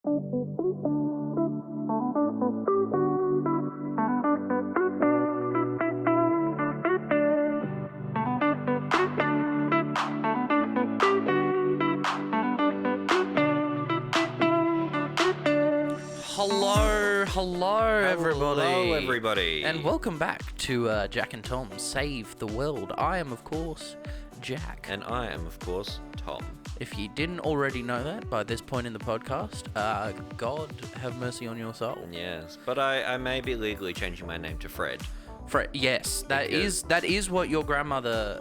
Hello, everybody. And welcome back to Jack and Tom Save the World. I am, of course, Jack. And I am, of course, Tom. If you didn't already know that by this point in the podcast, God have mercy on your soul. Yes, but I may be legally changing my name to Fred. Fred, yes, that is what your grandmother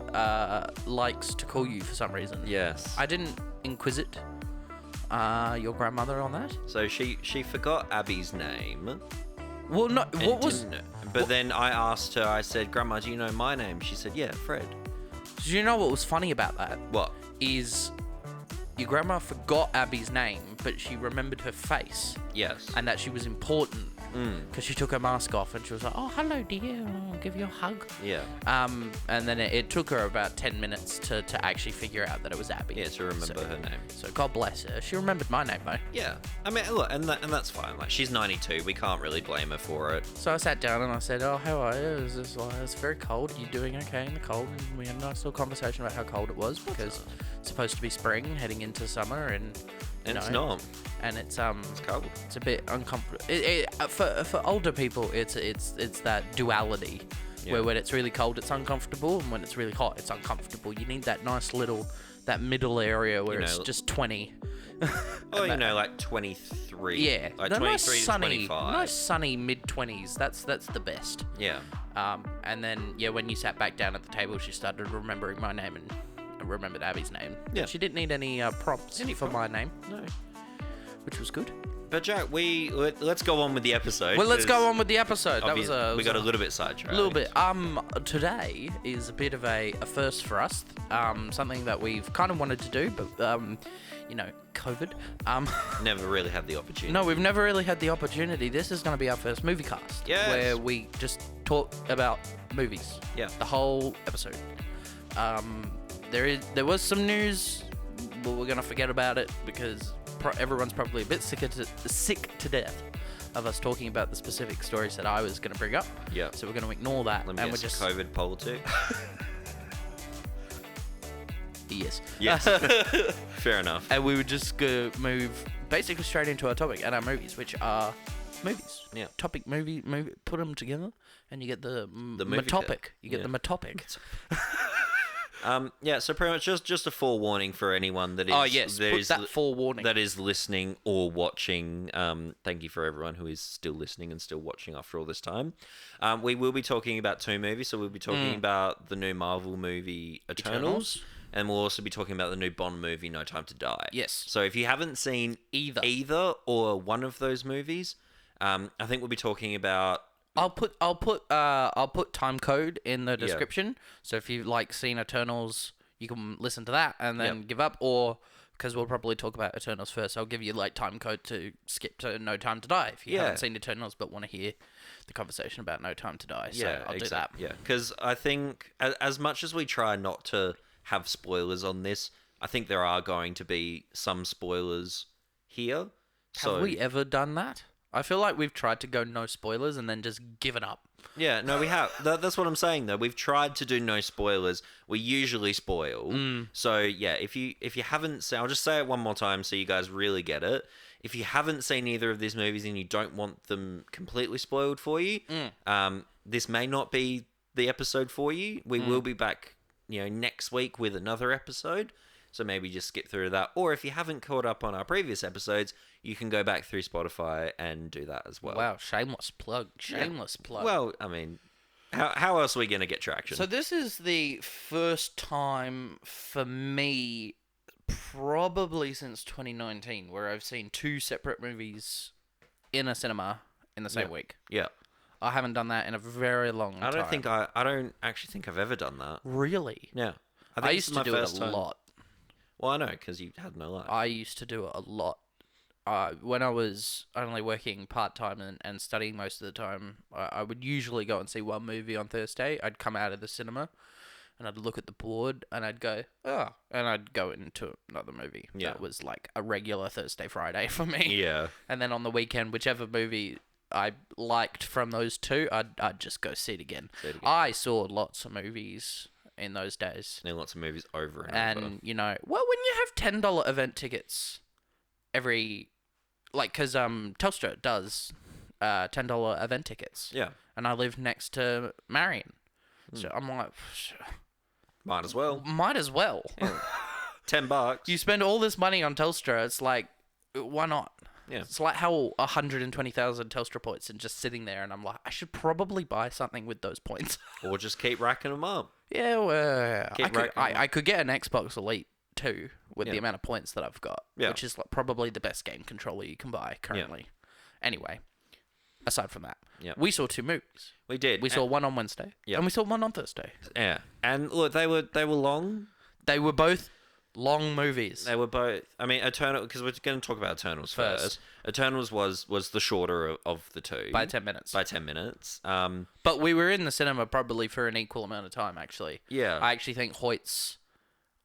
likes to call you for some reason. Yes. I didn't inquisit your grandmother on that. So she forgot Abby's name. Well, no, what was... But then I asked her, I said, Grandma, do you know my name? She said, yeah, Fred. Do you know what was funny about that? What? Is your grandma forgot Abby's name, but she remembered her face. Yes. And that she was important. Because she took her mask off and she was like, oh, hello, dear. I'll give you a hug. Yeah. And then it took her about 10 minutes to actually figure out that it was Abby. Yeah, to remember her name. So God bless her. She remembered my name, though. Yeah. I mean, look, and that's fine. Like, she's 92. We can't really blame her for it. So I sat down and I said, oh, how are you? It's very cold. You doing okay in the cold? And we had a nice little conversation about how cold it was because it's supposed to be spring, heading into summer, and it's not. And it's cold. It's a bit uncomfortable. For older people, it's that duality, where when it's really cold, it's uncomfortable, and when it's really hot, it's uncomfortable. You need that nice that middle area where it's just 20. Oh, like 23. Yeah, like the 23 nice to sunny, 25. nice sunny mid-20s. That's the best. Yeah. And then when you sat back down at the table, she started remembering my name and remembered Abby's name. Yeah. She didn't need any prompts for my name. No. Which was good. But Jack, let's go on with the episode. Well, let's go on with the episode. We got a little bit sidetracked. A little bit. Today is a bit of a first for us. Something that we've kind of wanted to do, but COVID. Never really had the opportunity. No, we've never really had the opportunity. This is going to be our first movie cast. Yes. Where we just talk about movies. Yeah. The whole episode. There was some news, but we're going to forget about it because everyone's probably a bit sick to death of us talking about the specific stories that I was going to bring up. Yeah. So we're going to ignore that. Let me guess, just COVID poll too. Yes. Yes. Fair enough. And we would just move basically straight into our topic and our movies, which are movies. Yeah. Topic, movie, put them together, and you get the movie topic. You get the topic. So pretty much just a forewarning for anyone that is... Oh, yes, put that forewarning. That is listening or watching. Thank you for everyone who is still listening and still watching after all this time. We will be talking about two movies, so we'll be talking about the new Marvel movie, Eternals, and we'll also be talking about the new Bond movie, No Time to Die. Yes. So if you haven't seen either or one of those movies, I think we'll be talking about... I'll put time code in the description. So if you've seen Eternals, you can listen to that and then give up, or because we'll probably talk about Eternals first, I'll give you time code to skip to No Time to Die if you haven't seen Eternals but want to hear the conversation about No Time to Die. So I'll do that. Yeah, because I think as much as we try not to have spoilers on this, I think there are going to be some spoilers here. Have we ever done that? I feel like we've tried to go no spoilers and then just given up. Yeah, no, we have. That's what I'm saying, though. We've tried to do no spoilers. We usually spoil. So, yeah, if you haven't seen... I'll just say it one more time so you guys really get it. If you haven't seen either of these movies and you don't want them completely spoiled for you, this may not be the episode for you. We will be back, next week with another episode. So maybe just skip through that. Or if you haven't caught up on our previous episodes, you can go back through Spotify and do that as well. Wow, shameless plug. Plug. Well, I mean, how else are we going to get traction? So this is the first time for me, probably since 2019, where I've seen two separate movies in a cinema in the same week. Yeah. I haven't done that in a very long time. I don't actually think I've ever done that. Really? Yeah. I used to do it a lot. Well, I know, because you had no life. I used to do it a lot. When I was only working part-time and studying most of the time, I would usually go and see one movie on Thursday. I'd come out of the cinema, and I'd look at the board, and I'd go, oh, and I'd go into another movie. Yeah. That was like a regular Thursday, Friday for me. Yeah. And then on the weekend, whichever movie I liked from those two, I'd just go see it again. I saw lots of movies in those days. And lots of movies over and over. And, you know, well, when you have $10 event tickets every, like, because Telstra does $10 event tickets. Yeah. And I live next to Marion. So I'm like, might as well. Yeah. $10. You spend all this money on Telstra, it's like, why not? Yeah. It's like how 120,000 Telstra points and just sitting there, and I'm like, I should probably buy something with those points. Or just keep racking them up. Yeah, well, I could get an Xbox Elite too with the amount of points that I've got, which is like probably the best game controller you can buy currently. Anyway, aside from that, we saw 2 movies. We did. We saw one on Wednesday, and we saw one on Thursday. Yeah, and look, they were long. They were both long movies. They were both. I mean, Eternal, because we're going to talk about Eternals first. Eternals was the shorter of the two by 10 minutes. But we were in the cinema probably for an equal amount of time. Actually, yeah. I actually think Hoyt's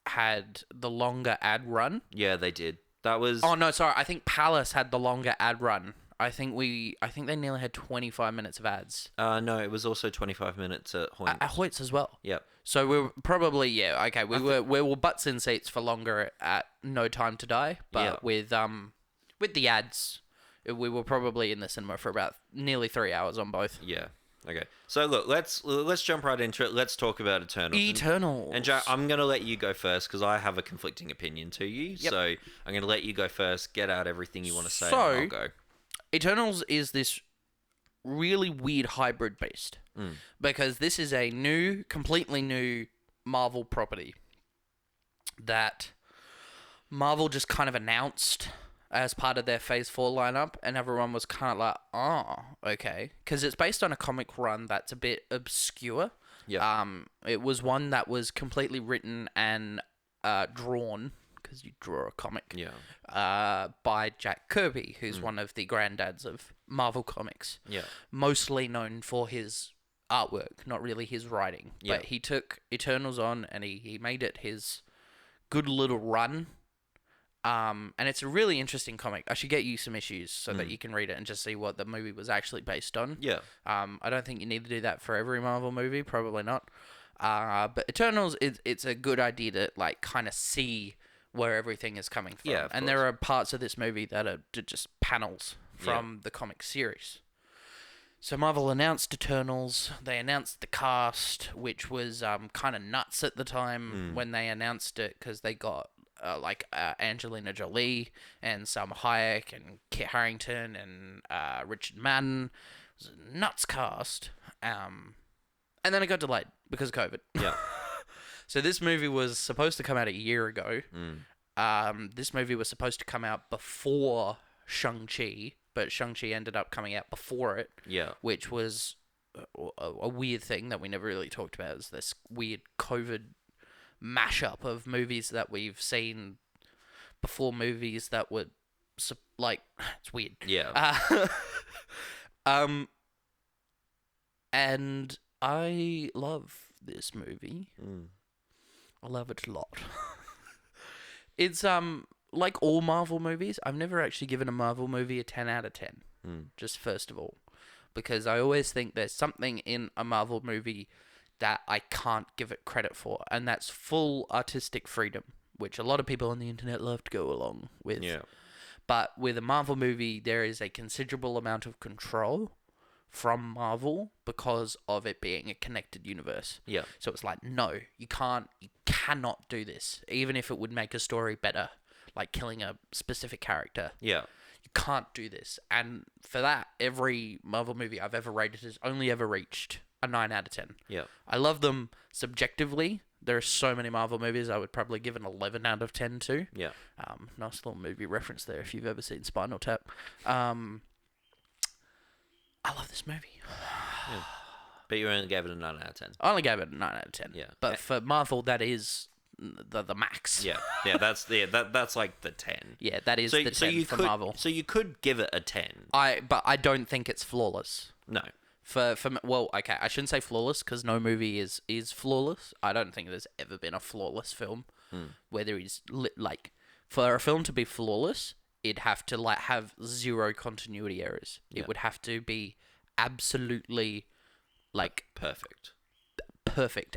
had the longer ad run. Yeah, they did. That was. Oh no, sorry. I think Palace had the longer ad run. I think they nearly had 25 minutes of ads. No, it was also 25 minutes at Hoyt's. At Hoyt's as well. Yep. So we were probably okay. We were butts in seats for longer at No Time to Die, but with the ads, we were probably in the cinema for about nearly 3 hours on both. Yeah. Okay. So look, let's jump right into it. Let's talk about Eternals. And Jack, I'm gonna let you go first because I have a conflicting opinion to you. Yep. So I'm gonna let you go first. Get out everything you want to say. And I'll go. Eternals is this really weird hybrid beast because this is a completely new Marvel property that Marvel just kind of announced as part of their Phase 4 lineup, and everyone was kind of like, oh, okay. Because it's based on a comic run that's a bit obscure. Yeah. It was one that was completely written and drawn, because you draw a comic, by Jack Kirby, who's one of the granddads of Marvel Comics. Yeah. Mostly known for his artwork, not really his writing. Yeah. But he took Eternals on, and he made it his good little run. And it's a really interesting comic. I should get you some issues so that you can read it and just see what the movie was actually based on. Yeah. I don't think you need to do that for every Marvel movie. Probably not. But Eternals, it's a good idea to like kind of see where everything is coming from. Yeah, and there are parts of this movie that are just panels from the comic series. So Marvel announced Eternals. They announced the cast, which was kind of nuts at the time when they announced it, because they got Angelina Jolie and Salma Hayek and Kit Harington and Richard Madden. It was a nuts cast. And then it got delayed because of COVID. Yeah. So this movie was supposed to come out a year ago. This movie was supposed to come out before Shang-Chi, but Shang-Chi ended up coming out before it. Yeah. Which was a weird thing that we never really talked about. Is this weird COVID mashup of movies that we've seen before, movies that were it's weird. Yeah. And I love this movie. I love it a lot. It's like all Marvel movies, I've never actually given a Marvel movie a 10 out of 10. Just first of all, because I always think there's something in a Marvel movie that I can't give it credit for, and that's full artistic freedom, which a lot of people on the internet love to go along with. Yeah. But with a Marvel movie, there is a considerable amount of control from Marvel because of it being a connected universe. Yeah. So it's like, no, you cannot do this, even if it would make a story better, like killing a specific character. Yeah. You can't do this. And for that, every Marvel movie I've ever rated has only ever reached a 9 out of 10. Yeah. I love them subjectively. There are so many Marvel movies I would probably give an 11 out of 10 to. Yeah. Nice little movie reference there if you've ever seen Spinal Tap. I love this movie. Yeah. But you only gave it a 9 out of 10. I only gave it a 9 out of 10. Yeah. But for Marvel, that is the max. Yeah. Yeah, that's like the 10. Yeah, that is the 10 for Marvel. So you could give it a 10. But I don't think it's flawless. No. Well, okay, I shouldn't say flawless because no movie is flawless. I don't think there's ever been a flawless film where there is like for a film to be flawless, it'd have to like have zero continuity errors. It would have to be absolutely like perfect,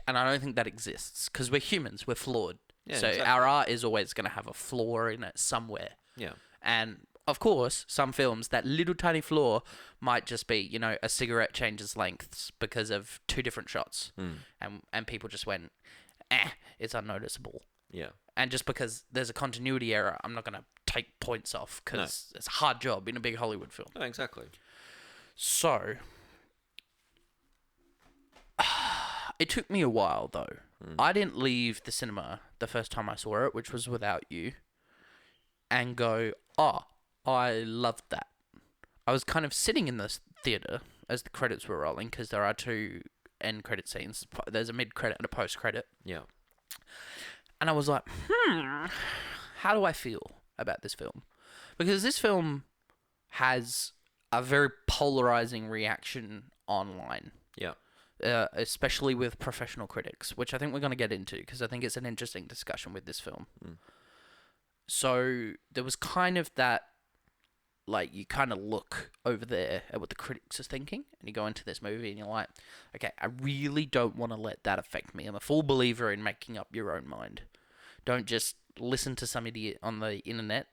and I don't think that exists because we're humans, we're flawed. Yeah, so exactly. Our art is always going to have a flaw in it somewhere. Yeah, and of course, some films, that little tiny flaw might just be, you know, a cigarette changes lengths because of 2 different shots. And people just went, it's unnoticeable. Yeah. And just because there's a continuity error, I'm not going to take points off because it's a hard job in a big Hollywood film. No, exactly. So, it took me a while, though. I didn't leave the cinema the first time I saw it, which was without you, and go, I loved that. I was kind of sitting in the theater as the credits were rolling because there are 2 end credit scenes. There's a mid-credit and a post-credit. Yeah. And I was like, how do I feel about this film? Because this film has a very polarizing reaction online. Yeah. Especially with professional critics, which I think we're going to get into because I think it's an interesting discussion with this film. So there was kind of that, like, you kind of look over there at what the critics are thinking, and you go into this movie and you're like, okay, I really don't want to let that affect me. I'm a full believer in making up your own mind. Don't just listen to some idiot on the internet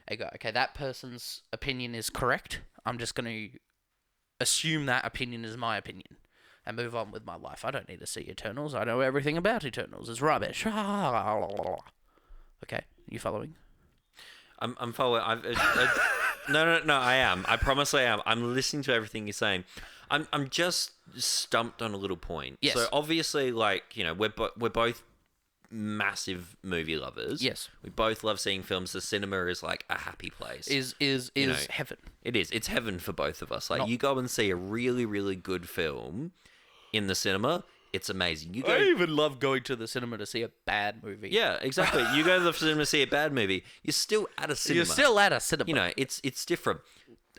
and go, okay, that person's opinion is correct. I'm just going to assume that opinion is my opinion and move on with my life. I don't need to see Eternals. I know everything about Eternals. It's rubbish. Okay, you following? I'm following. No, I am. I promise I am. I'm listening to everything you're saying. I'm just stumped on a little point. Yes. So obviously, like, you know, we're both massive movie lovers. Yes. We both love seeing films. The cinema is like a happy place. Is heaven. It is. It's heaven for both of us. Like, you go and see a really, really good film in the cinema. It's amazing. I even love going to the cinema to see a bad movie. Yeah, exactly. You go to the cinema to see a bad movie, you're still at a cinema. You're still at a cinema. You know, it's different.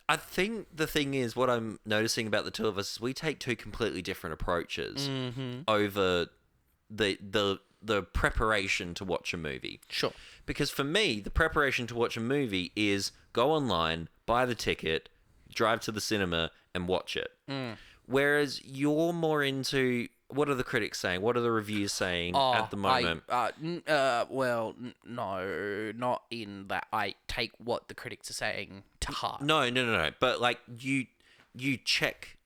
I think the thing is, what I'm noticing about the 2 of us is we take 2 completely different approaches over the preparation to watch a movie. Sure. Because for me, the preparation to watch a movie is go online, buy the ticket, drive to the cinema, and watch it. Whereas you're more into... What are the critics saying? What are the reviews saying at the moment? Well, no, not in that I take what the critics are saying to heart. No. But like you check.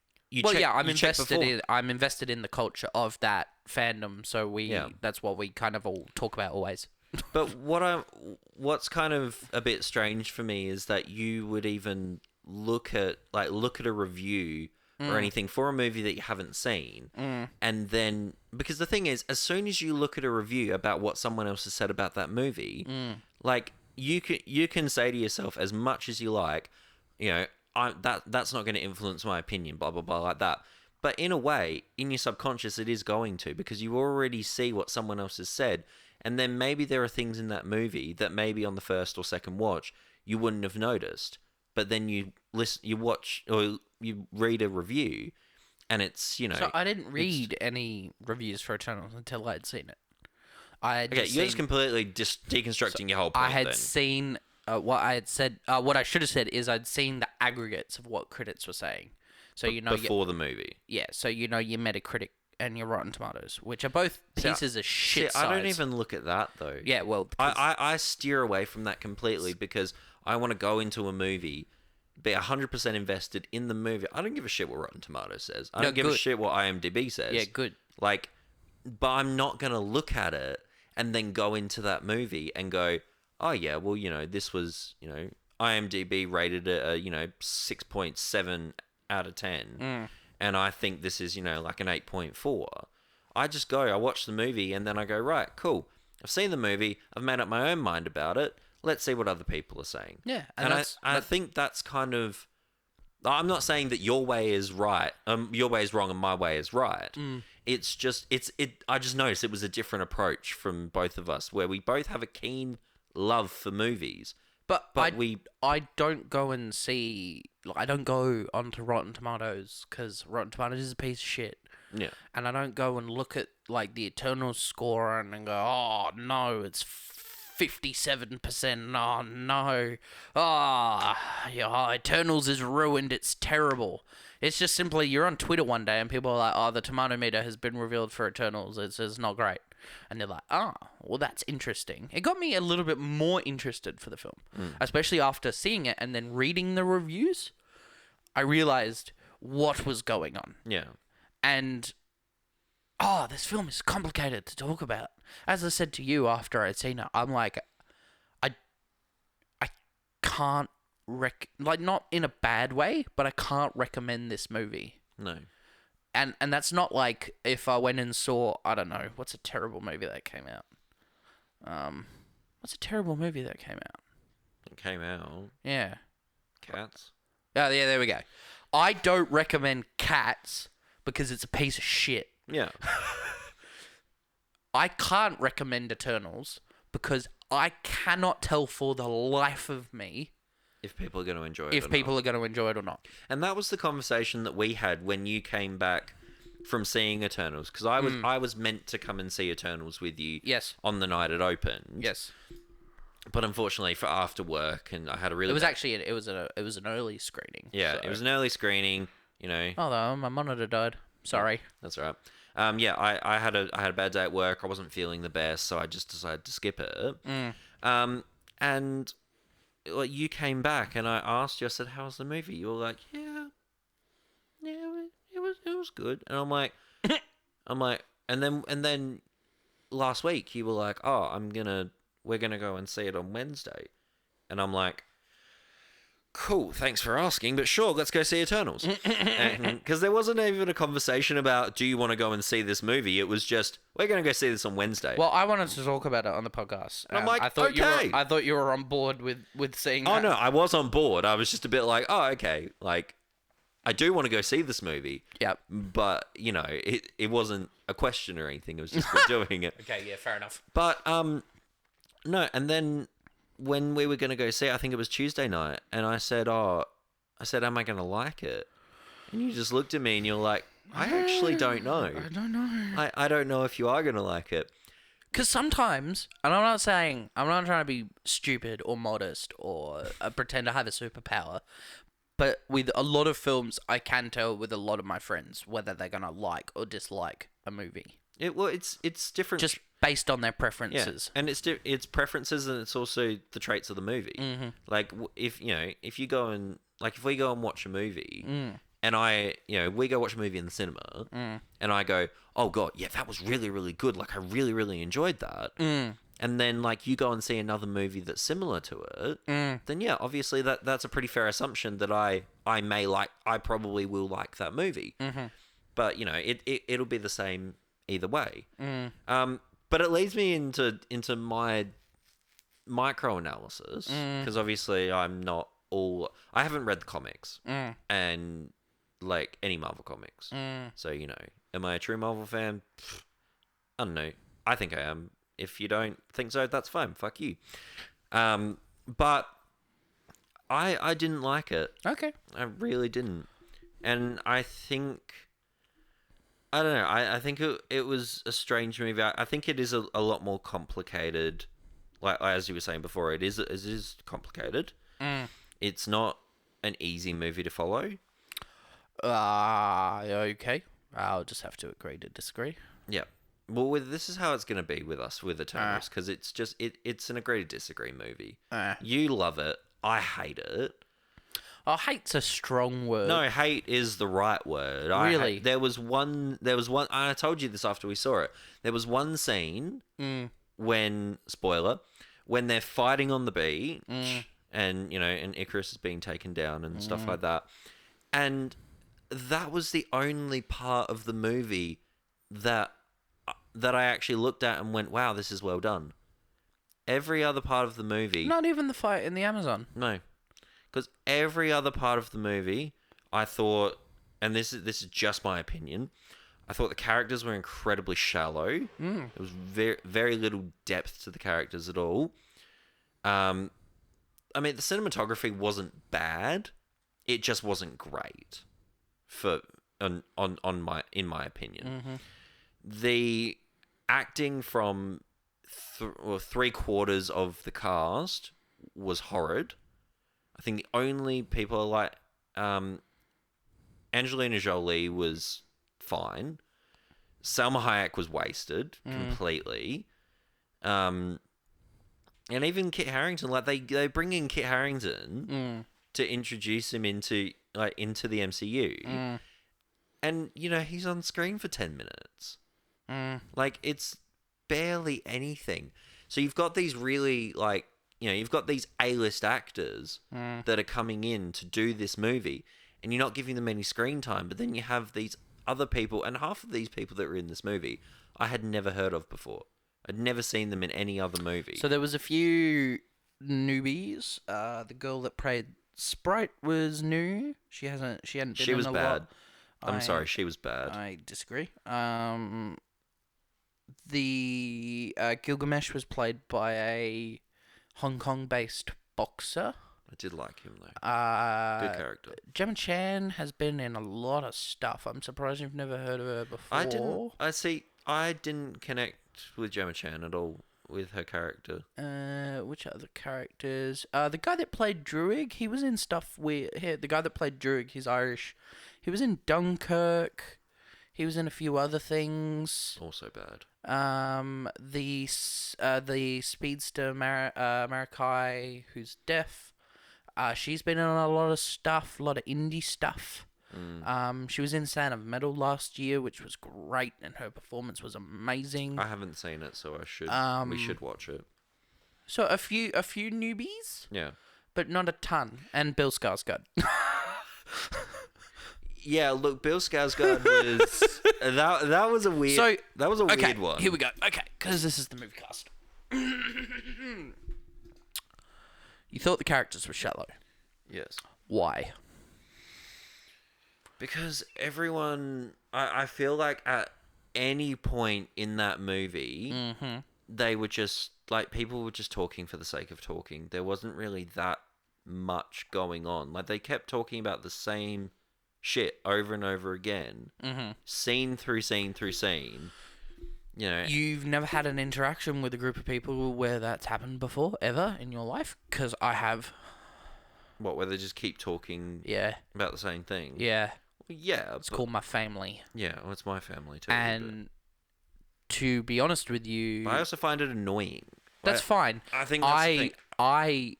I'm invested in the culture of that fandom. So that's what we kind of all talk about always. But what's kind of a bit strange for me is that you would even look at a review or anything for a movie that you haven't seen, and then, because the thing is, as soon as you look at a review about what someone else has said about that movie, like, you can say to yourself as much as you like, you know, that's not going to influence my opinion, blah blah blah, like that. But in a way, in your subconscious, it is going to, because you already see what someone else has said, and then maybe there are things in that movie that maybe on the first or second watch you wouldn't have noticed, but then you watch, or you read a review, and it's, you know... So I didn't read any reviews for Eternals until I'd seen it. You're just completely deconstructing your whole point. I had seen what I had said. What I should have said is I'd seen the aggregates of what critics were saying. So you know before the movie. Yeah. So you know your Metacritic and your Rotten Tomatoes, which are both pieces of shit. I don't even look at that though. Yeah. Well, I steer away from that completely because I want to go into a movie, be 100% invested in the movie. I don't give a shit what Rotten Tomatoes says. I don't give a shit what IMDb says. Yeah, good. Like, but I'm not going to look at it and then go into that movie and go, oh yeah, well, you know, this was, you know, IMDb rated it a, you know, 6.7 out of 10. And I think this is, you know, like an 8.4. I just go, I watch the movie, and then I go, right, cool. I've seen the movie. I've made up my own mind about it. Let's see what other people are saying. Yeah. And I think that's kind of... I'm not saying that your way is right, your way is wrong and my way is right. It's just... I just noticed it was a different approach from both of us, where we both have a keen love for movies, But we I don't go and see. I don't go onto Rotten Tomatoes because Rotten Tomatoes is a piece of shit. yeah. And I don't go and look at like the Eternals score and go, oh no, it's 57%. Oh no, yeah, Eternals is ruined. It's terrible. It's just simply you're on Twitter one day and people are like, oh, the tomato meter has been revealed for Eternals. It's not great. And they're like, well, that's interesting. It got me a little bit more interested for the film, especially after seeing it and then reading the reviews. I realized what was going on. Yeah. And, this film is complicated to talk about. As I said to you after I'd seen it, I'm like, I can't, not in a bad way, but I can't recommend this movie. No. And that's not like if I went and saw, I don't know, what's a terrible movie that came out? What's a terrible movie that came out? It came out. Yeah. Cats. Oh, yeah, there we go. I don't recommend Cats because it's a piece of shit. Yeah. I can't recommend Eternals because I cannot tell for the life of me If people are going to enjoy it if people are going to enjoy it or not. And that was the conversation that we had when you came back from seeing Eternals, because I was meant to come and see Eternals with you. Yes. On the night it opened. Yes. But unfortunately for after work, and I had a really. It was actually it was an early screening. Yeah, so. It was an early screening. You know. Oh, my monitor died. Sorry. That's all right. Yeah, I had a bad day at work. I wasn't feeling the best, so I just decided to skip it. And like you came back, and I asked you. I said, "How's the movie?" You were like, "Yeah, it was good." And I'm like, and then last week you were like, "Oh, we're gonna go and see it on Wednesday," and I'm like, cool, thanks for asking, but sure, let's go see Eternals. Because there wasn't even a conversation about, do you want to go and see this movie? It was just, we're going to go see this on Wednesday. Well, I wanted to talk about it on the podcast. I'm like, I thought okay. I thought you were on board with seeing that. Oh, no, I was on board. I was just a bit like, oh, okay. Like, I do want to go see this movie. Yep. But, it wasn't a question or anything. It was just we're doing it. Okay, yeah, fair enough. But, no, and then when we were going to go see it, I think it was Tuesday night, and I said, am I going to like it? And you just looked at me and you're like, I actually don't know. I don't know. I don't know if you are going to like it. Because sometimes, and I'm not trying to be stupid or modest or pretend to have a superpower, but with a lot of films, I can tell with a lot of my friends whether they're going to like or dislike a movie. It's different. Just based on their preferences. Yeah. And it's preferences, and it's also the traits of the movie. Mm-hmm. Like if you go and if we go and watch a movie, and we go watch a movie in the cinema, and I go, oh god, yeah, that was really really good. Like I really really enjoyed that. And then you go and see another movie that's similar to it, then yeah, obviously that's a pretty fair assumption that I probably will like that movie. Mm-hmm. But it'll be the same either way. But it leads me into my micro analysis, because obviously I haven't read the comics and any Marvel comics. So am I a true Marvel fan? I don't know. I think I am. If you don't think so, that's fine. Fuck you. But I didn't like it. Okay. I really didn't, and I think. I don't know. I think it was a strange movie. I think it is a lot more complicated. Like as you were saying before, it is complicated. It's not an easy movie to follow. Okay. I'll just have to agree to disagree. Yeah. Well, this is how it's going to be with us with Eternals, because it's just it's an agree to disagree movie. You love it. I hate it. Oh, hate's a strong word. No, hate is the right word. Really? There was one. I told you this after we saw it. There was one scene when they're fighting on the beach, and and Icarus is being taken down and stuff like that, and that was the only part of the movie that I actually looked at and went, "Wow, this is well done." Every other part of the movie, not even the fight in the Amazon. No. Because every other part of the movie, I thought, and this is just my opinion, I thought the characters were incredibly shallow. There was very very little depth to the characters at all. I mean, the cinematography wasn't bad. It just wasn't great, in my opinion. The acting from three-quarters of the cast was horrid. I think the only people like Angelina Jolie was fine. Salma Hayek was wasted completely. And even Kit Harington, like they bring in Kit Harington to introduce him into the MCU, and he's on screen for 10 minutes. Like, it's barely anything. So you've got these really you've got these A-list actors that are coming in to do this movie, and you're not giving them any screen time. But then you have these other people, and half of these people that were in this movie I had never heard of before. I'd never seen them in any other movie. So there was a few newbies. The girl that played Sprite was new. She hadn't been She was in a bad. lot. I'm sorry, she was bad. I disagree. The Gilgamesh was played by a Hong Kong-based boxer. I did like him, though. Good character. Gemma Chan has been in a lot of stuff. I'm surprised you've never heard of her before. I didn't connect with Gemma Chan at all with her character. Which other characters? The guy that played Druig, he was in stuff the guy that played Druig, he's Irish. He was in Dunkirk. He was in a few other things. Also bad. The speedster Marikai, who's deaf. She's been in a lot of stuff, a lot of indie stuff. She was in Sound of Metal last year, which was great, and her performance was amazing. I haven't seen it, so we should watch it. So a few newbies, Yeah, but not a ton. And Bill Skarsgård. Yeah, look, Bill Skarsgård was that was a weird. That was a weird one. Here we go. Okay, because this is the movie cast. You thought the characters were shallow. Yes. Why? Because everyone, I feel like at any point in that movie, they were just people were just talking for the sake of talking. There wasn't really that much going on. Like, they kept talking about the same shit over and over again, scene through scene through scene. You've never had an interaction with a group of people where that's happened before, ever, in your life? Because I have. What, where they just keep talking about the same thing? Yeah. Well, yeah. It's called my family. Yeah, well, it's my family too. And to be honest with you... But I also find it annoying. That's fine. I think that's the thing. I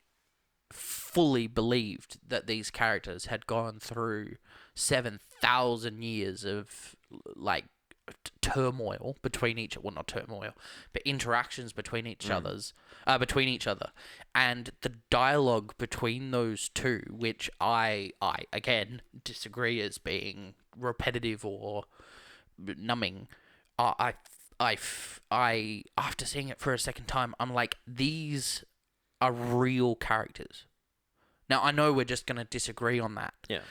fully believed that these characters had gone through 7,000 years of, turmoil between not turmoil, but interactions between each other, and the dialogue between those two, which I again disagree as being repetitive or numbing. After seeing it for a second time, I'm like, these are real characters. Now I know we're just gonna disagree on that. Yeah.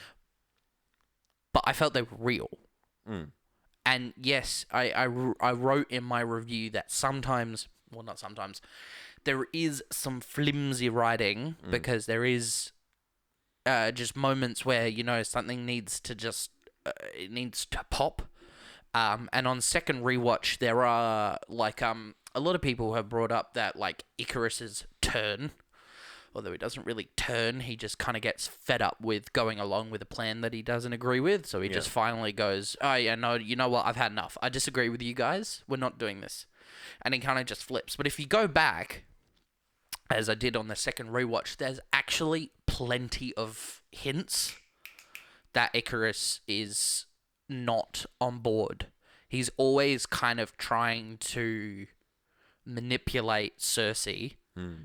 But I felt they were real. And yes, I wrote in my review that not sometimes, there is some flimsy writing because there is just moments where, something needs to it needs to pop. And on second rewatch, there are, a lot of people have brought up that, Icarus's turn, although he doesn't really turn, he just kind of gets fed up with going along with a plan that he doesn't agree with, so he just finally goes, oh yeah, no, you know what, I've had enough. I disagree with you guys. We're not doing this. And he kind of just flips. But if you go back, as I did on the second rewatch, there's actually plenty of hints that Icarus is not on board. He's always kind of trying to manipulate Cersei,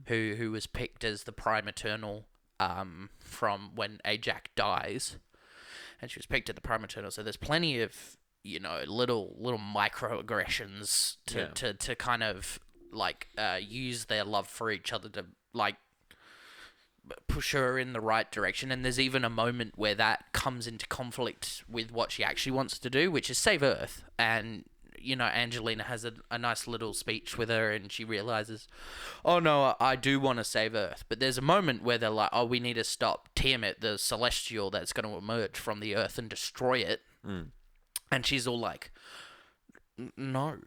who was picked as the Prime Eternal from when Ajax dies, and she was picked as the Prime Eternal. So there's plenty of little microaggressions to kind of use their love for each other to push her in the right direction. And there's even a moment where that comes into conflict with what she actually wants to do, which is save Earth. And Angelina has a nice little speech with her, and she realizes, oh no, I do want to save Earth. But there's a moment where they're like, oh, we need to stop Tiamat, the celestial that's going to emerge from the Earth and destroy it. And she's all like, no.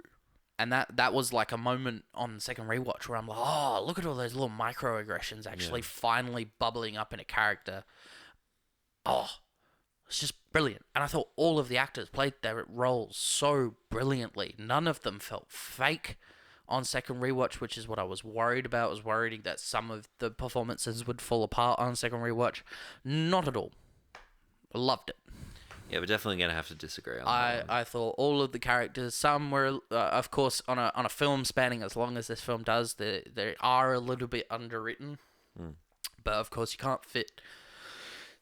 And that was like a moment on the second rewatch where I'm like, oh, look at all those little microaggressions actually finally bubbling up in a character. Oh, it's just brilliant. And I thought all of the actors played their roles so brilliantly. None of them felt fake on second rewatch, which is what I was worried about. I was worried that some of the performances would fall apart on second rewatch. Not at all. Loved it. Yeah, we're definitely going to have to disagree on that one. I thought all of the characters, some were, of course, on a film spanning as long as this film does, they are a little bit underwritten. But, of course, you can't fit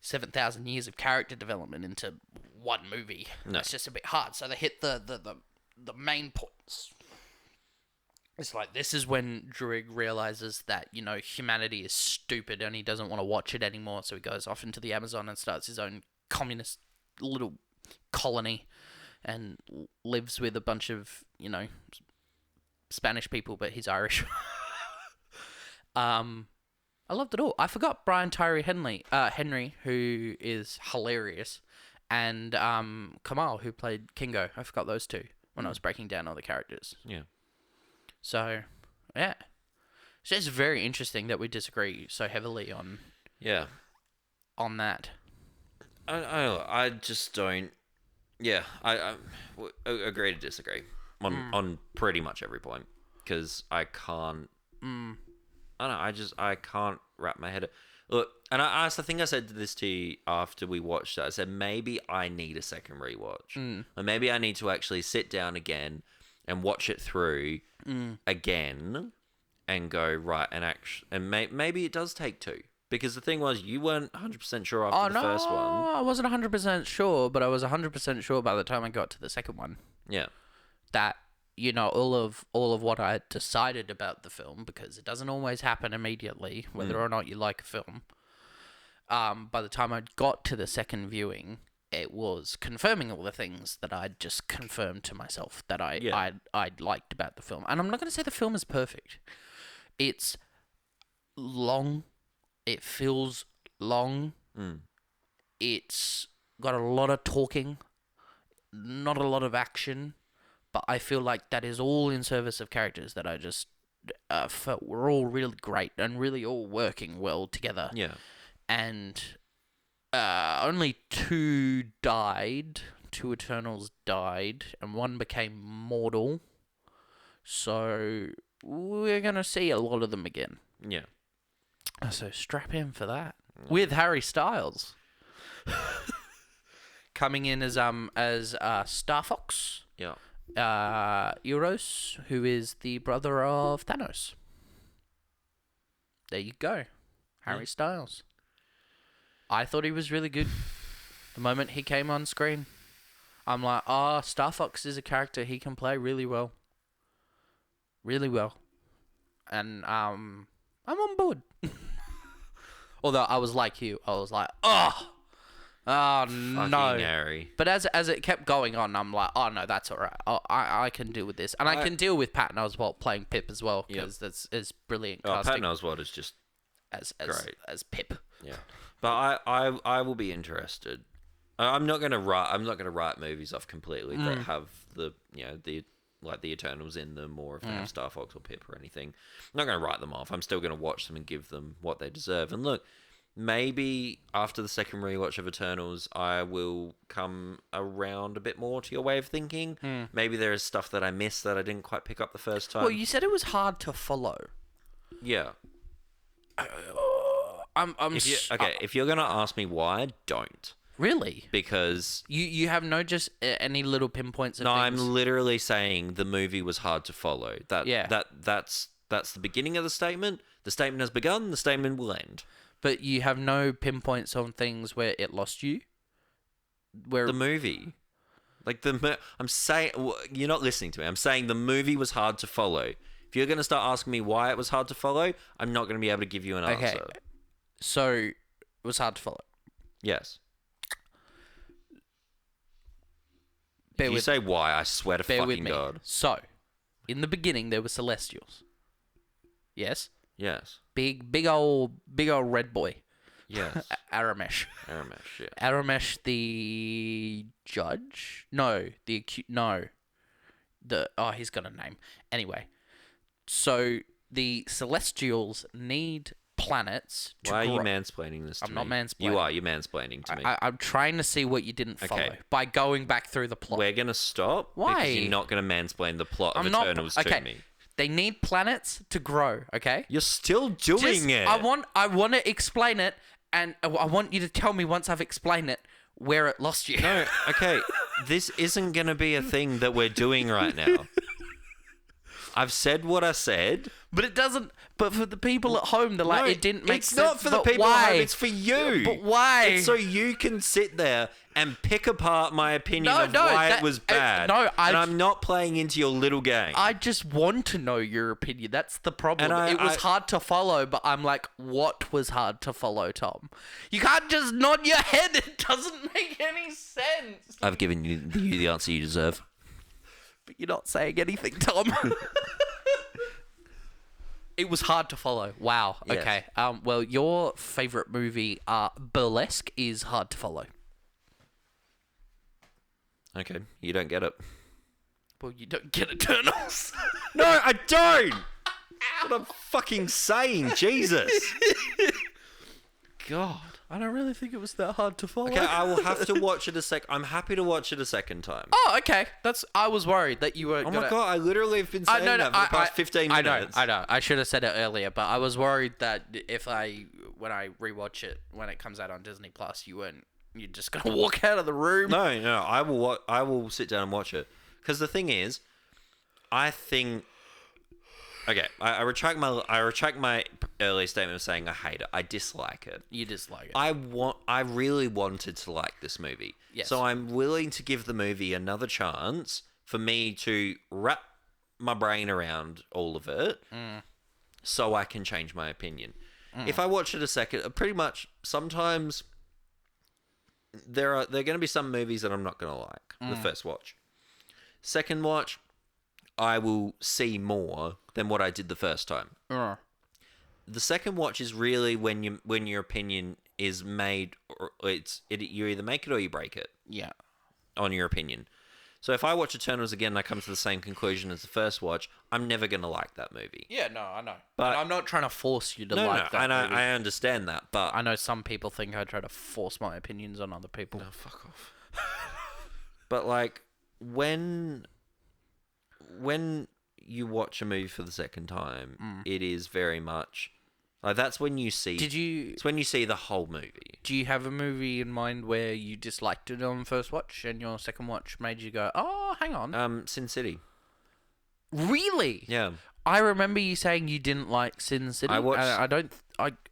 7,000 years of character development into one movie. No. It's just a bit hard. So they hit the main points. It's like, this is when Druig realizes that, humanity is stupid and he doesn't want to watch it anymore. So he goes off into the Amazon and starts his own communist little colony and lives with a bunch of, Spanish people, but he's Irish. I loved it all. I forgot Brian Tyree Henry, who is hilarious, and Kamal, who played Kingo. I forgot those two when I was breaking down all the characters. Yeah. So, yeah. It's just very interesting that we disagree so heavily on that. I just don't. Yeah, I agree to disagree on pretty much every point, because I can't. I don't know. I can't wrap my head. Look, and I think I said this to you after we watched that. I said maybe I need a second rewatch, or maybe I need to actually sit down again and watch it through again, and go right and maybe it does take two. Because the thing was, you weren't 100% sure after the first one. I wasn't 100% sure, but I was 100% sure by the time I got to the second one. Yeah. That, all of what I had decided about the film, because it doesn't always happen immediately, whether or not you like a film. By the time I got to the second viewing, it was confirming all the things that I'd just confirmed to myself that I'd liked about the film. And I'm not going to say the film is perfect. It's long. It feels long. It's got a lot of talking, not a lot of action, but I feel like that is all in service of characters that I just felt were all really great and really all working well together. Yeah. And only two Eternals died, and one became mortal. So we're going to see a lot of them again. Yeah. So strap in for that. With Harry Styles coming in as Star Fox. Yeah. Euros, who is the brother of Thanos. There you go. Harry Styles. I thought he was really good the moment he came on screen. I'm like, Star Fox is a character he can play really well. Really well. And I'm on board. Although I was like you, I was like, oh no. Harry. But as it kept going on, I'm like, oh no, that's all right. I can deal with this, and I can deal with Patton Oswalt playing Pip as well, because that's brilliant casting. Patton Oswalt is just great as Pip. Yeah, but I will be interested. I'm not gonna write movies off completely that have the Eternals in them, or if they have Star Fox or Pip or anything. I'm not going to write them off. I'm still going to watch them and give them what they deserve. And look, maybe after the second rewatch of Eternals, I will come around a bit more to your way of thinking. Maybe there is stuff that I missed that I didn't quite pick up the first time. Well, you said it was hard to follow. Yeah. If you're going to ask me why, don't. Really? Because you have just any little pinpoints of things? I'm literally saying the movie was hard to follow. That's the beginning of the statement. The statement has begun, the statement will end. But you have no pinpoints on things where it lost you? The movie. I'm saying, you're not listening to me. I'm saying the movie was hard to follow. If you're going to start asking me why it was hard to follow, I'm not going to be able to give you an answer. So, it was hard to follow. Yes. If you say why, I swear to bear with fucking me. God. So, in the beginning, there were Celestials. Yes? Yes. Big old red boy. Yes. Aramesh. Aramesh, yeah. Aramesh the judge? No. No. He's got a name. Anyway. So, the Celestials need planets to Why are grow. you mansplaining this to me? I'm not mansplaining. You are. You're mansplaining to me. I'm trying to see what you didn't follow by going back through the plot. We're going to stop. Why? Because you're not going to mansplain the plot of Eternals okay. to me. They need planets to grow, okay? You're still doing it. I want to explain it, and I want you to tell me once I've explained it where it lost you. No, okay. This isn't going to be a thing that we're doing right now. I've said what I said. But it doesn't. But for the people at home, they're like, it didn't make sense. It's not for the people at home, it's for you. But why? It's so you can sit there and pick apart my opinion of why it was bad. And I'm not playing into your little game. I just want to know your opinion. That's the problem. It was hard to follow, but I'm like, what was hard to follow, Tom? You can't just nod your head. It doesn't make any sense. I've given you the answer you deserve. But you're not saying anything, Tom. It was hard to follow. Wow. Yes. Okay. Well, your favorite movie, Burlesque, is hard to follow. Okay, you don't get it. Well, you don't get Eternals. No, I don't. That's what I'm fucking saying. Jesus. God. I don't really think it was that hard to follow. Okay, I will have to watch it I'm happy to watch it a second time. Oh, okay. I was worried that you were. Oh my God! I literally have been saying that for the past 15 minutes. I know. I should have said it earlier, but I was worried that when I rewatch it when it comes out on Disney Plus, you're just gonna walk out of the room. No, I will sit down and watch it because the thing is, I think. Okay, I retract my earlier statement of saying I hate it. I dislike it. You dislike it. I really wanted to like this movie. Yes. So I'm willing to give the movie another chance for me to wrap my brain around all of it so I can change my opinion. If I watch it a second, pretty much sometimes there are going to be some movies that I'm not going to like the first watch. Second watch, I will see more than what I did the first time. The second watch is really when your opinion is made, or you either make it or you break it. Yeah. On your opinion. So if I watch Eternals again and I come to the same conclusion as the first watch, I'm never going to like that movie. Yeah, no, I know. But and I'm not trying to force you to like that movie. I understand that, but I know some people think I try to force my opinions on other people. Oh, fuck off. But like when you watch a movie for the second time, it is very much like that's when you see. It's when you see the whole movie. Do you have a movie in mind where you disliked it on first watch and your second watch made you go, "Oh, hang on"? Sin City. Really? Yeah. I remember you saying you didn't like Sin City. I watched.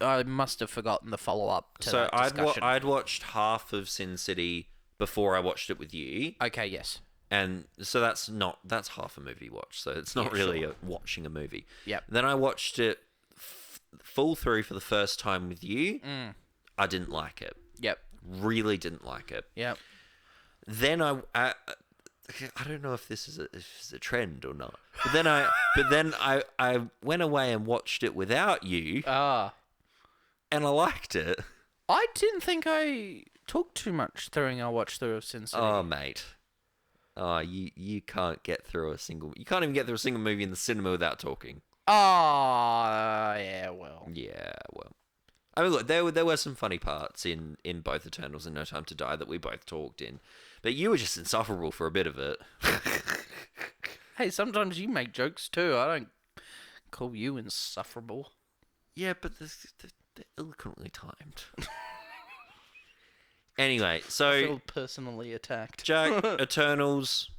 I must have forgotten the follow up to that discussion. I'd watched half of Sin City before I watched it with you. Okay. Yes. And so that's half a movie watch. So it's not really watching a movie. Yep. Then I watched it full through for the first time with you. I didn't like it. Yep. Really didn't like it. Yep. Then I don't know if this is a trend or not. But then I went away and watched it without you. And I liked it. I didn't think I talked too much during our watch through of Sin City. Oh, mate. Oh, you can't get through you can't even get through a single movie in the cinema without talking. Oh, yeah, well. Yeah, well. I mean, look, there were some funny parts in both Eternals and No Time to Die that we both talked in. But you were just insufferable for a bit of it. Hey, sometimes you make jokes too. I don't call you insufferable. Yeah, but they're eloquently timed. Anyway, so I feel personally attacked. Jack, Eternals,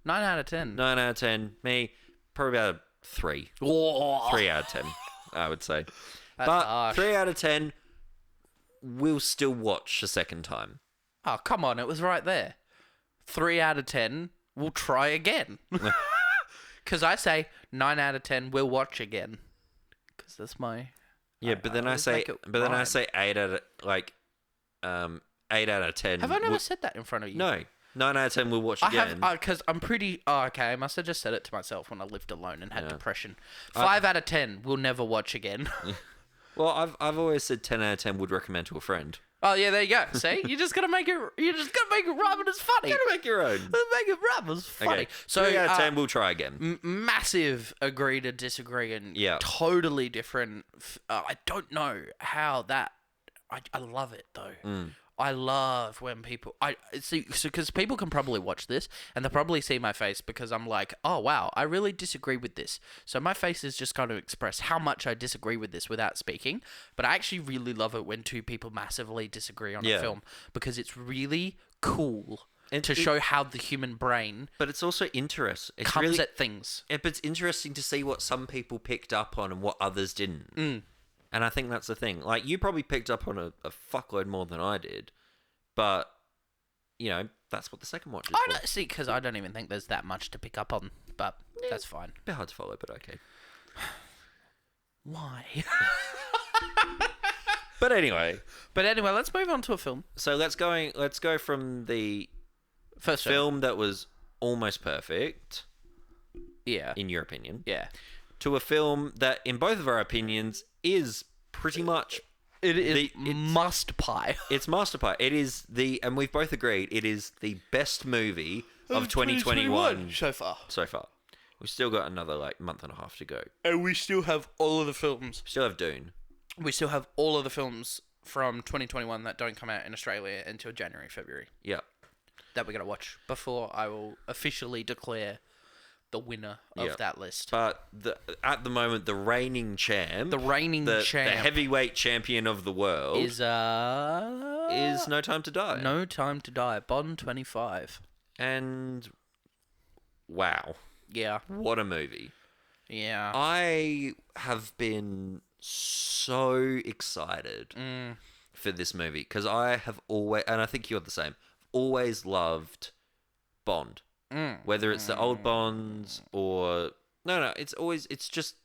9 out of 10. 9 out of 10. Me, probably about a 3. Oh. 3 out of 10, I would say. That's but harsh. 3 out of 10, we'll still watch a second time. Oh, come on, it was right there. 3 out of 10, we'll try again. Because I say 9 out of 10, we'll watch again. Because that's my... Yeah, but then I say 8 out of 8 out of 10. Have I never said that in front of you? No. 9 out of 10 we'll watch I again. have, because I'm pretty... Oh, okay, I must have just said it to myself when I lived alone and had depression. 5 out of 10 we'll never watch again. Well, I've always said 10 out of 10 would recommend to a friend. Oh, yeah, there you go. See? You just gotta make it... You just gotta make it rhyme and it's funny. You gotta make your own. Make it rhyme and it's funny. Okay. So, 3 out of 10 we'll try again. Massive agree to disagree and totally different. I don't know how that... I love it, though. I love when people... I see, because people can probably watch this and they'll probably see my face because I'm like, oh, wow, I really disagree with this. So my face is just going to express how much I disagree with this without speaking. But I actually really love it when two people massively disagree on a film because it's really cool to show how the human brain... But it's also interesting. It's comes really, at things. But it's interesting to see what some people picked up on and what others didn't. And I think that's the thing. Like, you probably picked up on a fuckload more than I did. But, you know, that's what the second watch is I for. don't see, because I don't even think there's that much to pick up on. But that's fine. A bit hard to follow, but okay. Why? But anyway, let's move on to a film. So let's go from the First film that was almost perfect. Yeah. In your opinion. Yeah. To a film that, in both of our opinions, is pretty much... It's must pie. It's master pie. It is and we've both agreed, it is the best movie of 2021 so far. We've still got another, month and a half to go. And we still have all of the films. Still have Dune. We still have all of the films from 2021 that don't come out in Australia until January, February. Yeah. That we're going to watch before I will officially declare the winner of that list. But at the moment, the reigning champ... The heavyweight champion of the world... Is No Time to Die. No Time to Die. Bond 25. And... Wow. Yeah. What a movie. Yeah. I have been so excited for this movie because I have always... And I think you're the same. Always loved Bond. Whether it's the old Bonds or... No, it's just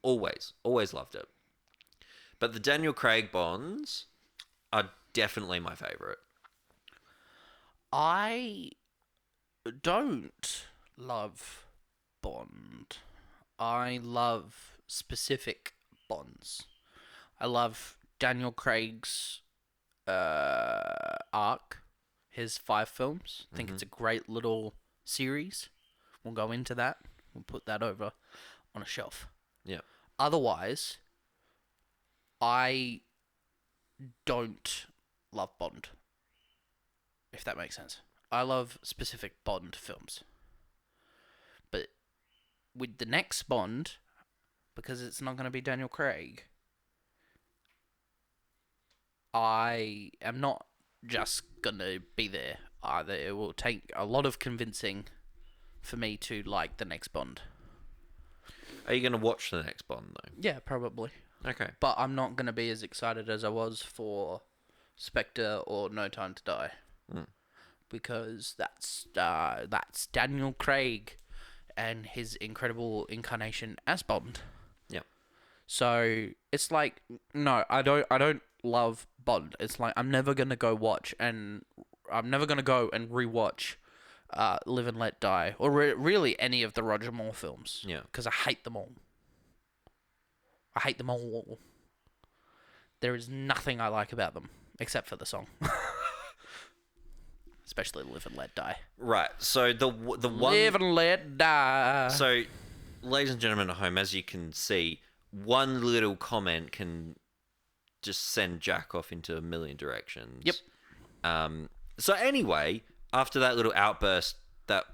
always loved it. But the Daniel Craig Bonds are definitely my favourite. I don't love Bond. I love specific Bonds. I love Daniel Craig's arc. His 5 films. I think it's a great little series. We'll go into that. We'll put that over on a shelf. Yeah. Otherwise, I don't love Bond. If that makes sense. I love specific Bond films. But with the next Bond, because it's not going to be Daniel Craig, I am not just gonna be there either. It will take a lot of convincing for me to like the next Bond. Are you gonna watch the next Bond though? Yeah, probably. Okay. But I'm not gonna be as excited as I was for Spectre or No Time to Die, because that's Daniel Craig and his incredible incarnation as Bond. Yeah. So it's like, no, I don't love Bond. It's like I'm never gonna go and rewatch Live and Let Die or really any of the Roger Moore films. Yeah, because I hate them all. There is nothing I like about them except for the song, especially Live and Let Die. Right. So the one Live and Let Die. So, ladies and gentlemen at home, as you can see, one little comment can just send Jack off into a million directions. Yep. So anyway, after that little outburst that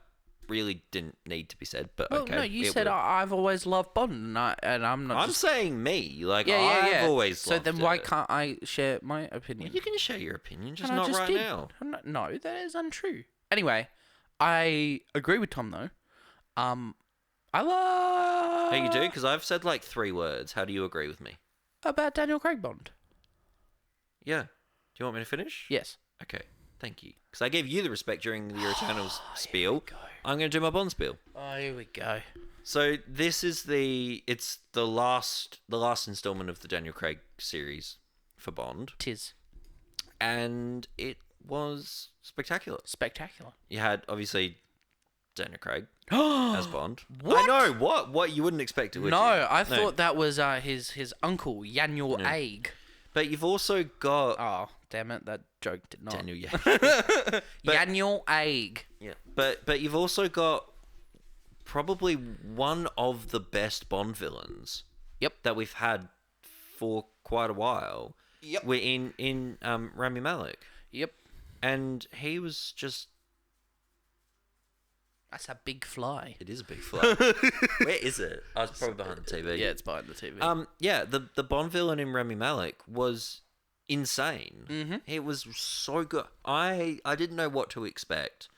really didn't need to be said, but well, okay. No, you said I've always loved Bond, and I'm not. I'm saying me. Like, yeah. I've always So loved then it. why can't I share my opinion? Well, you can share your opinion, just And I not right did. now. No, that is untrue. Anyway, I agree with Tom though. I love. Oh, you do? Because I've said like 3 words. How do you agree with me? About Daniel Craig Bond. Yeah. Do you want me to finish? Yes. Okay. Thank you. Because I gave you the respect during your Eternals spiel. I'm going to do my Bond spiel. Oh, here we go. So this is the last installment of the Daniel Craig series for Bond. Tis. And it was spectacular. Spectacular. You had, obviously, Daniel Craig as Bond. What? I know, what? You wouldn't expect it, would you? No, I thought that was his uncle, Daniel Aig. But you've also got... Oh, damn it, that joke did not. Daniel, yeah. Daniel Aig. Yeah. But you've also got probably one of the best Bond villains that we've had for quite a while. Yep. We're in Rami Malek. Yep. And he was just... That's a big fly. It is a big fly. Where is it? Oh, it's probably behind the TV. Yeah, it's behind the TV. Yeah, the Bond villain in Rami Malek was insane. Mm-hmm. It was so good. I didn't know what to expect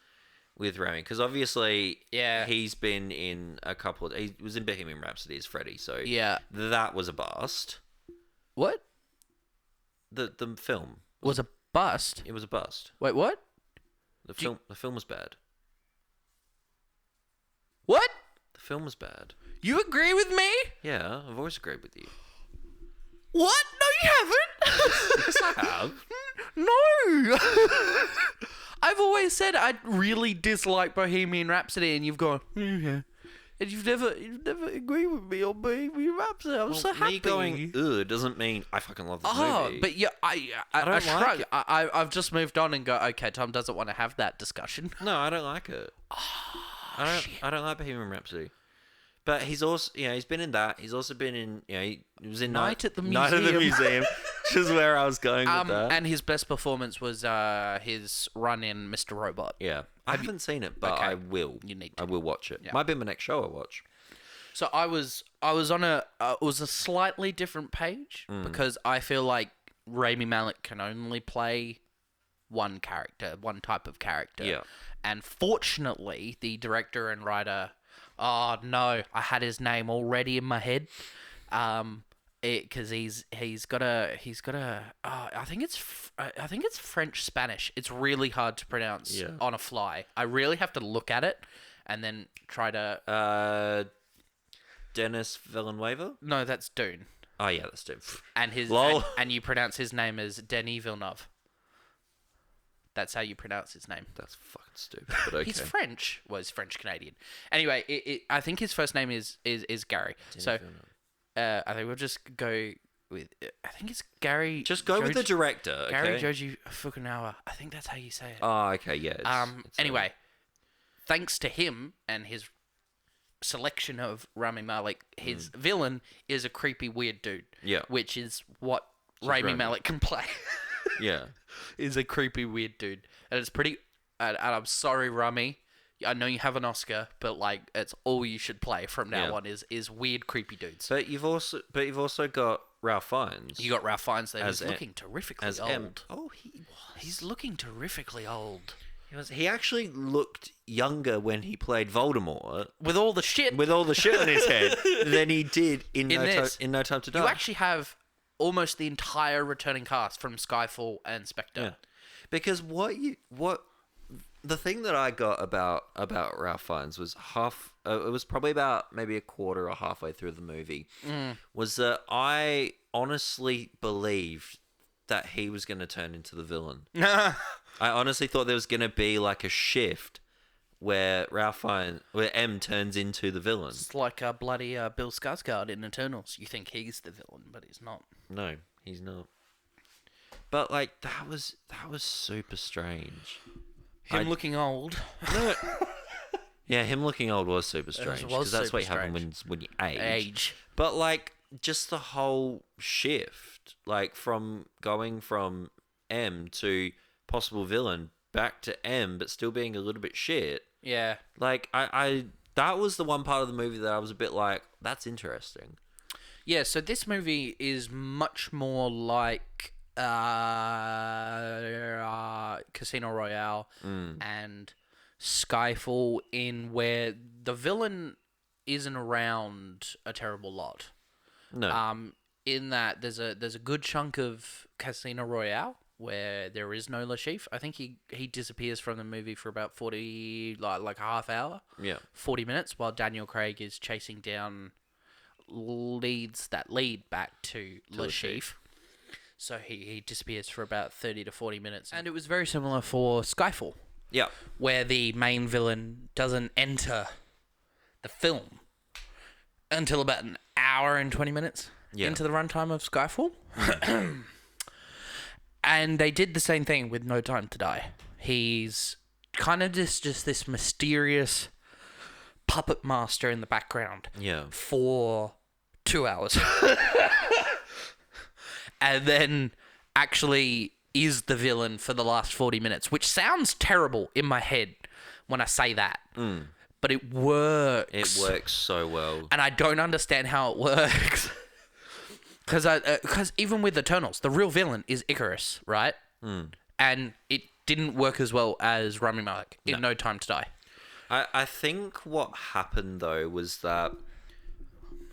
with Rami, because obviously he's been in a couple of... He was in Bohemian Rhapsody as Freddy, so that was a bust. What? The film Was a bust? It was a bust. Wait, what? The film was bad. What? The film was bad. You agree with me? Yeah, I've always agreed with you. What? No, you haven't. Yes, I have. No. I've always said I really dislike Bohemian Rhapsody, and you've gone, yeah. And you've never agreed with me on Bohemian Rhapsody. I'm so happy. Me going, ugh, doesn't mean I fucking love this movie. But yeah, I don't shrug. like it. I've just moved on and go, okay, Tom doesn't want to have that discussion. No, I don't like it. I don't like Bohemian Rhapsody. But he's also, he's been in that. He's also been in, he was in Night at the Night at the Museum, which is where I was going with that. And his best performance was his run in Mr. Robot. Yeah. I haven't seen it, but I will. You need to. I will watch it. Yeah. Might be my next show I watch. So I was on it was a slightly different page because I feel like Rami Malek can only play one character, one type of character. Yeah. And fortunately, the director and writer, oh no, I had his name already in my head. Because he's got a I think it's French Spanish. It's really hard to pronounce on a fly. I really have to look at it and then try to. Denis Villeneuve? No, that's Dune. Oh yeah, that's Dune. And his and you pronounce his name as Denis Villeneuve. That's how you pronounce his name. That's fucking stupid. But okay. He's French. Well, he's French Canadian. Anyway, I think his first name is Gary. Denis so. Villeneuve. I think we'll just go with... I think it's Gary... Just go with the director, okay? Gary Joji Fukunaga. I think that's how you say it. Oh, okay, yeah. Anyway, thanks to him and his selection of Rami Malek, his villain is a creepy, weird dude. Yeah. Which is what Rami Malek can play. Yeah. Is a creepy, weird dude. And it's pretty... And I'm sorry, Rami. I know you have an Oscar, but like it's all you should play from now on is weird, creepy dudes. But you've also got Ralph Fiennes. You got Ralph Fiennes there. He's looking terrifically as old. M. Oh, he was. He's looking terrifically old. He actually looked younger when he played Voldemort With all the shit on his head than he did in No Time to Die. You actually have almost the entire returning cast from Skyfall and Spectre. Yeah. Because the thing that I got about Ralph Fiennes was it was probably about maybe a quarter or halfway through the movie, was that I honestly believed that he was going to turn into the villain. I honestly thought there was going to be like a shift where where M turns into the villain. It's like a bloody Bill Skarsgård in Eternals. You think he's the villain, but he's not. No, he's not. But like that was super strange. Him looking old. No. Yeah, him looking old was super strange because that's what super happens when you age. But like just the whole shift, like from going from M to possible villain back to M, but still being a little bit shit. Yeah. Like I that was the one part of the movie that I was a bit like, that's interesting. Yeah. So this movie is much more like Casino Royale and Skyfall, in where the villain isn't around a terrible lot. No. In that there's a good chunk of Casino Royale where there is no Le Chiffre. I think he disappears from the movie for about 40 like a half hour. Yeah. 40 minutes while Daniel Craig is chasing down leads that lead back to Le Chiffre. So he disappears for about 30 to 40 minutes. And it was very similar for Skyfall, Yeah. where the main villain doesn't enter the film until about an hour and 20 minutes into the runtime of Skyfall. And they did the same thing with No Time to Die. He's kind of just this mysterious puppet master in the background for 2 hours. And then actually is the villain for the last 40 minutes, which sounds terrible in my head when I say that. But it works. It works so well. And I don't understand how it works. Because even with Eternals, the real villain is Icarus, right? And it didn't work as well as Rami Malek in No Time to Die. I think what happened, though, was that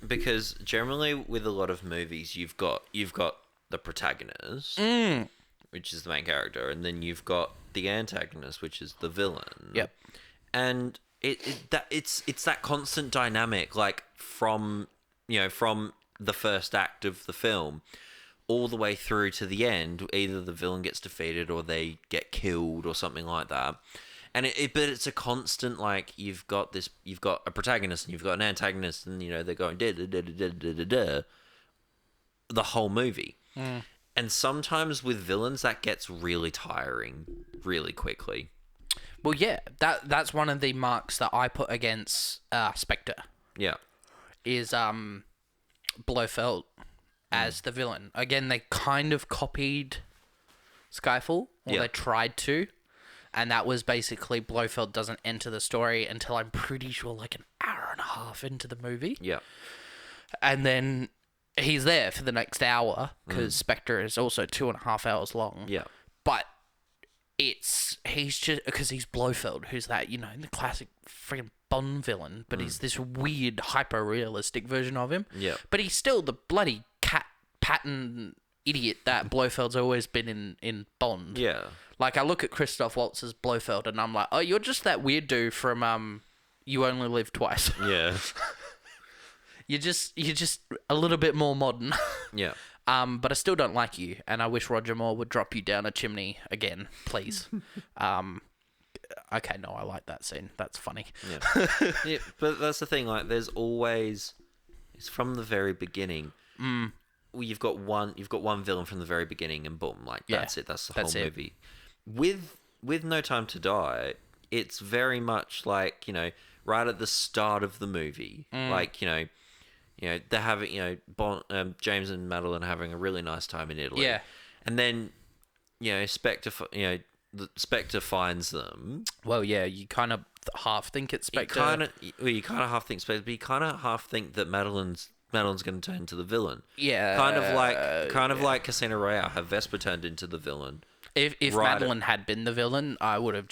because generally with a lot of movies, you've got the protagonist, which is the main character, and then you've got the antagonist, which is the villain. Yep. And it's that constant dynamic, like from the first act of the film all the way through to the end. Either the villain gets defeated or they get killed or something like that. And but it's a constant, like, you've got a protagonist and you've got an antagonist, and they're going da da da da da da da the whole movie. And sometimes with villains that gets really tiring really quickly. Well, yeah, that's one of the marks that I put against Spectre. Yeah. Is Blofeld as the villain. Again, they kind of copied Skyfall, or they tried to. And that was basically Blofeld doesn't enter the story until I'm pretty sure like an hour and a half into the movie. Yeah. And then he's there for the next hour because Spectre is also 2.5 hours long. Yeah. But he's just because he's Blofeld, who's that, the classic freaking Bond villain, but he's this weird hyper realistic version of him. Yeah. But he's still the bloody cat pattern idiot that Blofeld's always been in Bond. Yeah. Like, I look at Christoph Waltz's Blofeld and I'm like, oh, you're just that weird dude from You Only Live Twice. Yeah. You're just a little bit more modern. Yeah. But I still don't like you, and I wish Roger Moore would drop you down a chimney again, please. Okay, no, I like that scene. That's funny. Yeah. Yeah, but that's the thing. Like, there's always, it's from the very beginning. Well, you've got one villain from the very beginning, and boom, like that's it. That's the whole movie. With No Time to Die, it's very much like right at the start of the movie, like they're having James and Madeline are having a really nice time in Italy. Yeah, and then Spectre Spectre finds them. Well, yeah, you kind of half think it's Spectre. You kind of half think Spectre, but you kind of half think that Madeline's going to turn into the villain. Yeah, kind of like Casino Royale, have Vesper turned into the villain. If Madeline had been the villain, I would have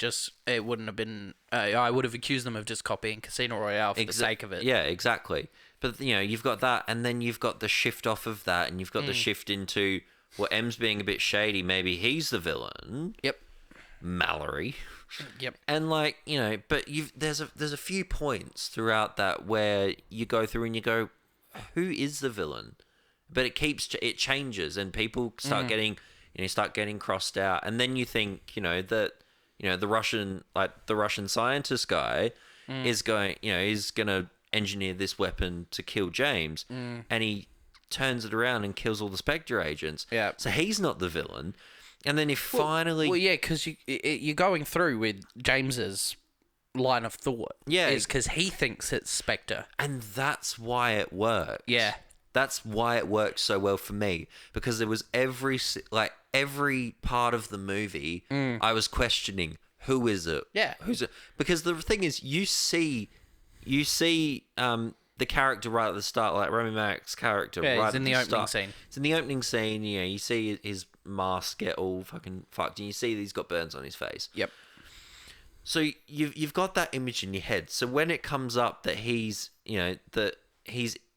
it wouldn't have been. I would have accused them of just copying Casino Royale for the sake of it. Yeah, exactly. But you've got that, and then you've got the shift off of that, and you've got the shift into M's being a bit shady. Maybe he's the villain. Yep. Mallory. Yep. And but there's a few points throughout that where you go through and you go, who is the villain? But it changes, and people start getting crossed out, and then you think that the Russian scientist guy is going to engineer this weapon to kill James, and he turns it around and kills all the Spectre agents. Yeah. So he's not the villain. And then finally... Well, yeah, because you're going through with James's line of thought. Yeah. Is because he thinks it's Spectre. And that's why it works. Yeah. That's why it worked so well for me. Because there was every part of the movie, I was questioning, who is it? Yeah. Who's it? Because the thing is, you see the character right at the start, like Rami Malek's character right at the start. It's in the opening scene. You see his mask get all fucking fucked, and you see that he's got burns on his face. Yep. So you've got that image in your head. So when it comes up that he's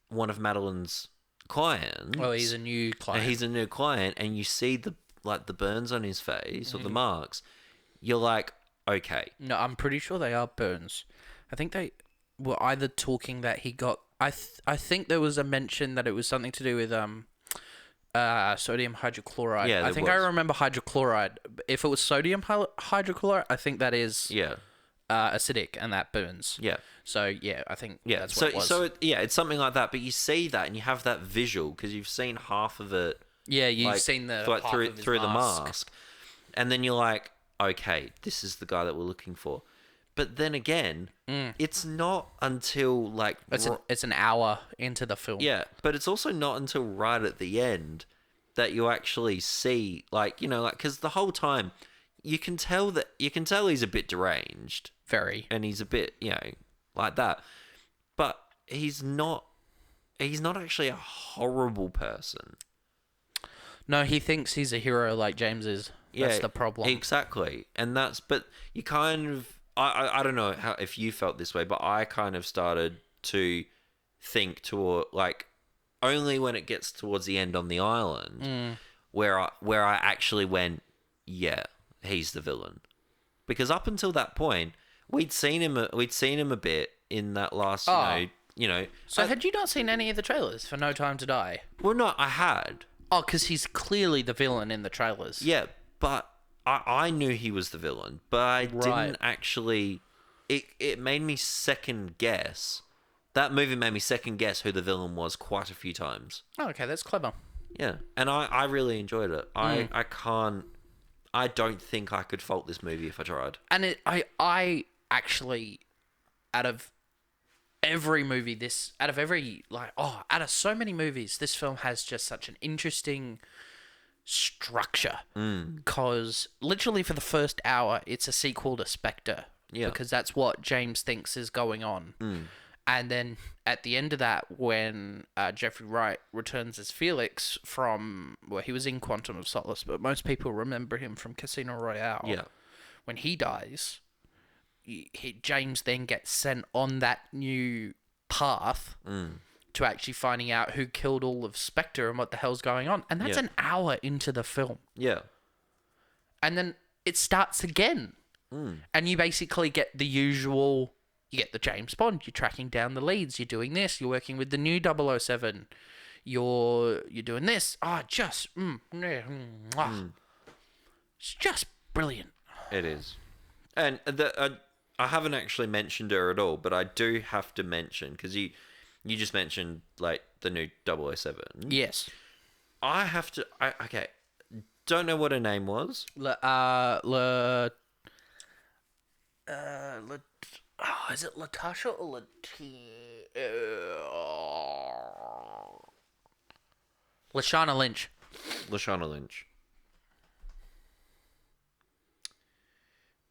one of Madeline's clients. Well, he's a new client. And you see the burns on his face or the marks. You're like, okay. No, I'm pretty sure they are burns. I think they were either talking that he got. I think there was a mention that it was something to do with Sodium hydrochloride. Yeah, I think I remember hydrochloride. If it was sodium hydrochloride, I think that is Yeah. acidic and that burns. Yeah. So yeah, I think Yeah. that's what it was. It's something like that. But you see that and you have that visual because you've seen half of it. Yeah, you've like, seen the like half through of his through the mask. mask, and then you're like, okay, this is the guy that we're looking for. But then again, it's not until like It's an hour into the film. yeah, but it's also not until right at the end that you actually see, like, because the whole time you can tell he's a bit deranged Very. and he's a bit, like that, but he's not actually a horrible person. No, he thinks he's a hero like James is. That's the problem. Exactly, and but you kind of, I don't know if you felt this way, but I kind of started to think toward like only when it gets towards the end on the island where I actually went, yeah, he's the villain, because up until that point we'd seen him a bit in that last So had you not seen any of the trailers for No Time to Die? well, no, I had. Oh, because he's clearly the villain in the trailers. Yeah, but I knew he was the villain, but I didn't actually. It made me second guess. That movie made me second guess who the villain was quite a few times. Oh, okay, that's clever. Yeah, and I really enjoyed it. I don't think I could fault this movie if I tried. And I actually, out of every movie, out of so many movies, this film has just such an interesting structure. Because literally for the first hour, it's a sequel to Spectre. Yeah. Because that's what James thinks is going on. And then at the end of that, when Jeffrey Wright returns as Felix from, well, he was in Quantum of Solace, but most people remember him from Casino Royale. Yeah. When he dies, James then gets sent on that new path to actually finding out who killed all of Spectre and what the hell's going on. And that's an hour into the film. Yeah. And then it starts again. And you basically get the usual... You get the James Bond. You're tracking down the leads. You're doing this. You're working with the new 007. You're doing this. It's just brilliant. It is. And I haven't actually mentioned her at all, but I do have to mention, because you just mentioned, like, the new 007. Yes. I have to... okay. Don't know what her name was. Is it Latasha or Lashana Lynch. Lashana Lynch.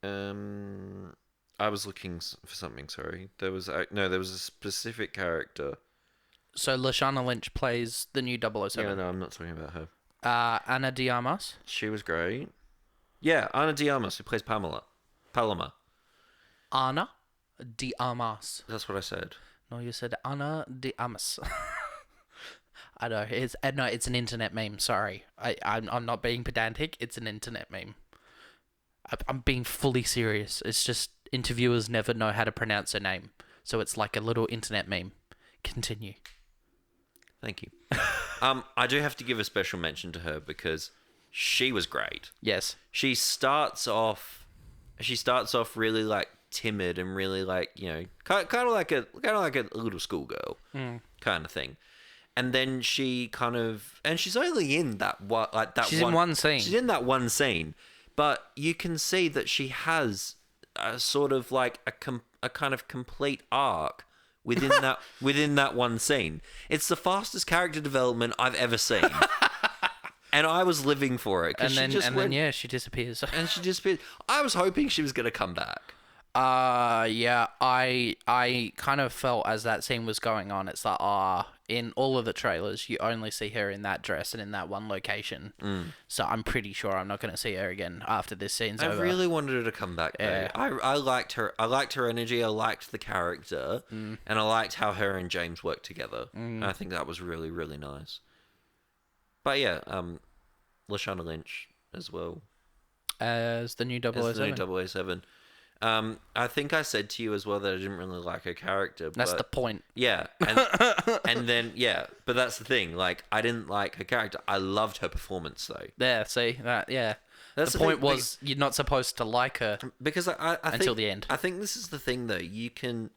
I was looking for something. Sorry, there was a specific character. So Lashana Lynch plays the new 007. Yeah, no, I'm not talking about her. Ana de Armas. She was great. Yeah, Ana de Armas, who plays Paloma. Ana de Armas. That's what I said. No, you said Ana de Armas. I know it's an internet meme. Sorry, I'm not being pedantic. It's an internet meme. I'm being fully serious. It's just interviewers never know how to pronounce her name, so it's like a little internet meme. Continue. Thank you. I do have to give a special mention to her because she was great. Yes. She starts off really like timid and really like, kind of like a little schoolgirl kind of thing. And then she's only in that one, like that. She's in one scene. She's in that one scene, but you can see that she has a sort of like a kind of complete arc within that one scene. It's the fastest character development I've ever seen. And I was living for it. And then she disappears. And she disappeared. I was hoping she was going to come back. Yeah, I kind of felt as that scene was going on, it's like, in all of the trailers, you only see her in that dress and in that one location. So I'm pretty sure I'm not going to see her again after this scene's over. I really wanted her to come back, though. Yeah. I liked her. I liked her energy. I liked the character. And I liked how her and James worked together. And I think that was really, really nice. But yeah, Lashana Lynch as well. As the new 007. As the new 007. I think I said to you as well that I didn't really like her character. That's the point. Yeah, and then but that's the thing. Like, I didn't like her character. I loved her performance though. There, see that? Yeah. That's the point was you're not supposed to like her because I until think, the end. I think this is the thing though. You can.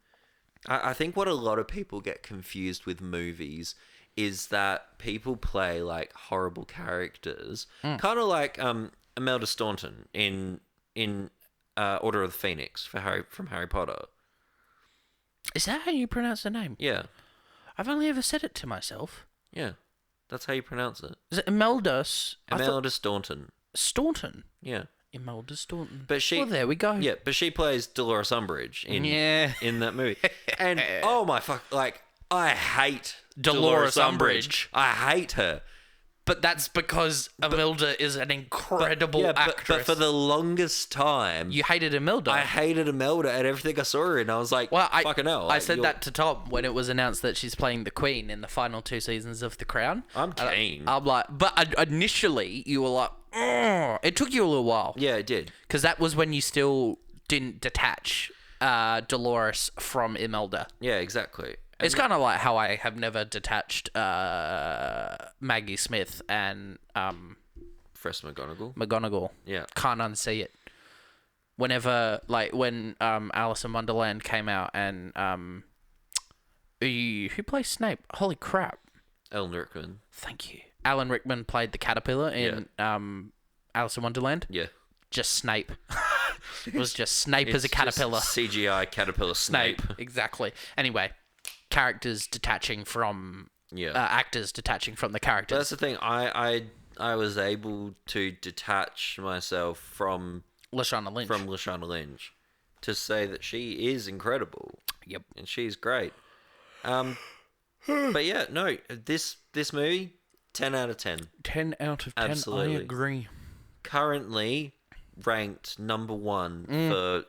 I think what a lot of people get confused with movies is that people play like horrible characters, kind of like Imelda Staunton in Order of the Phoenix from Harry Potter. Is that how you pronounce the name? Yeah, I've only ever said it to myself. yeah, that's how you pronounce it. Is it Imelda? Imelda Staunton. Staunton. Yeah, Imelda Staunton. but she. Well, there we go. Yeah, but she plays Dolores Umbridge in that movie, and oh my fuck, like I hate Dolores Umbridge. I hate her. But that's because Imelda is an incredible actress. But for the longest time, you hated Imelda. I hated Imelda and everything I saw her in. I was like, fucking hell. I said that to Tom when it was announced that she's playing the Queen in the final 2 seasons of The Crown. I'm keen. I'm like, but initially you were like, oh, it took you a little while. Yeah, it did. Because that was when you still didn't detach Dolores from Imelda. Yeah, exactly. It's kind of like how I have never detached Maggie Smith and Fresh McGonagall. Yeah. Can't unsee it. Whenever, like, when Alice in Wonderland came out and who plays Snape? Holy crap. Alan Rickman. Thank you. Alan Rickman played the caterpillar in Alice in Wonderland. Yeah. Just Snape. It was just Snape as a caterpillar. CGI caterpillar Snape. Exactly. Anyway, characters detaching from actors detaching from the characters. But that's the thing. I was able to detach myself from Lashana Lynch to say that she is incredible. Yep, and she's great. But yeah, no, this movie 10 out of 10. 10 out of 10. Absolutely. I agree. Currently ranked number 1 for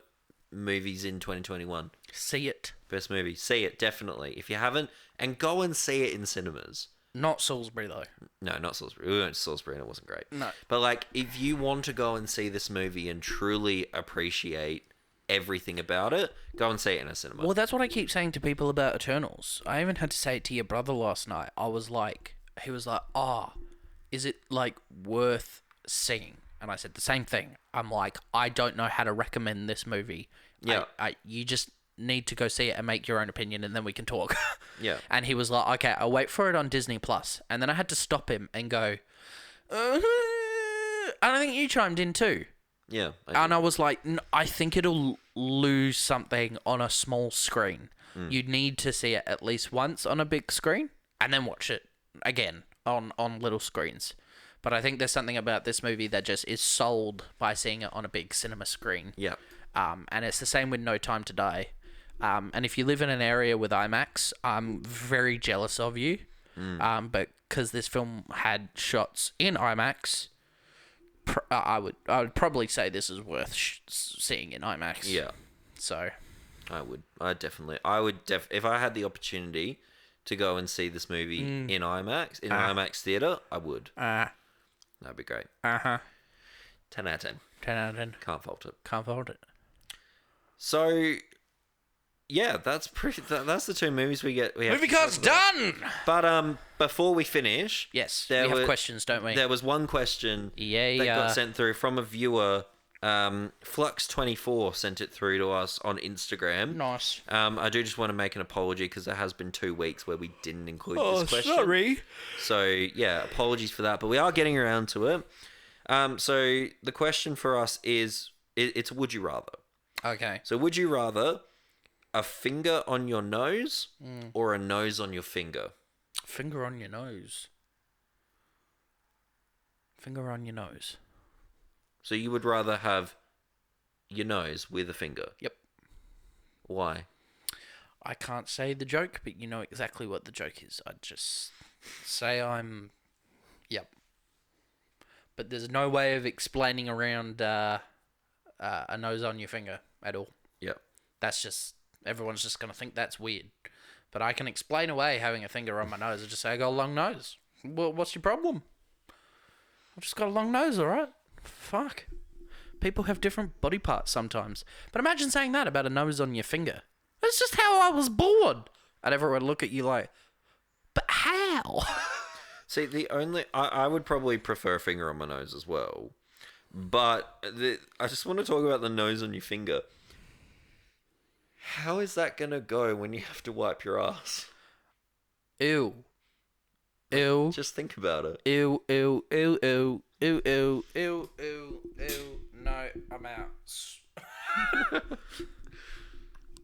movies in 2021. See it. Best movie. See it, definitely. If you haven't, and go and see it in cinemas. Not Salisbury, though. No, not Salisbury. We went to Salisbury and it wasn't great. No. But, like, if you want to go and see this movie and truly appreciate everything about it, go and see it in a cinema. Well, that's what I keep saying to people about Eternals. I even had to say it to your brother last night. He was like, is it, like, worth seeing? And I said the same thing. I'm like, I don't know how to recommend this movie. Yeah. You just need to go see it and make your own opinion, and then we can talk. Yeah. And he was like, okay, I'll wait for it on Disney Plus. And then I had to stop him and go, and I think you chimed in too. Yeah. And I was like, I think it'll lose something on a small screen. You need to see it at least once on a big screen and then watch it again on little screens. But I think there's something about this movie that just is sold by seeing it on a big cinema screen. Yeah. And it's the same with No Time to Die. And if you live in an area with IMAX, I'm very jealous of you. But because this film had shots in IMAX, I would probably say this is worth seeing in IMAX. Yeah. So, I would if I had the opportunity to go and see this movie in IMAX, IMAX theater, I would. That'd be great. 10 out of 10. 10 out of 10. Can't fault it. Can't fault it. So, yeah, that's the 2 movies we have. Movie card's done! But before we finish... Yes, we have questions, don't we? There was one question that got sent through from a viewer. Flux24 sent it through to us on Instagram. Nice. I do just want to make an apology because there has been 2 weeks where we didn't include this question. Sorry. So, yeah, apologies for that, but we are getting around to it. So the question for us is, it's would you rather? Okay. So would you rather a finger on your nose or a nose on your finger? Finger on your nose. Finger on your nose. So you would rather have your nose with a finger? Yep. Why? I can't say the joke, but you know exactly what the joke is. I'd just say I'm... Yep. But there's no way of explaining around a nose on your finger at all. Yep. That's just... Everyone's just going to think that's weird. But I can explain away having a finger on my nose. I just say I got a long nose. Well, what's your problem? I've just got a long nose, alright? Fuck. people have different body parts sometimes. But imagine saying that about a nose on your finger. That's just how I was born. And everyone would look at you like, but how? See, I would probably prefer a finger on my nose as well. But I just want to talk about the nose on your finger. How is that going to go when you have to wipe your ass? Ew. Ew. Just think about it. Ew, ew, ew, ew, ew, ew, ew, ew, ew. No, I'm out.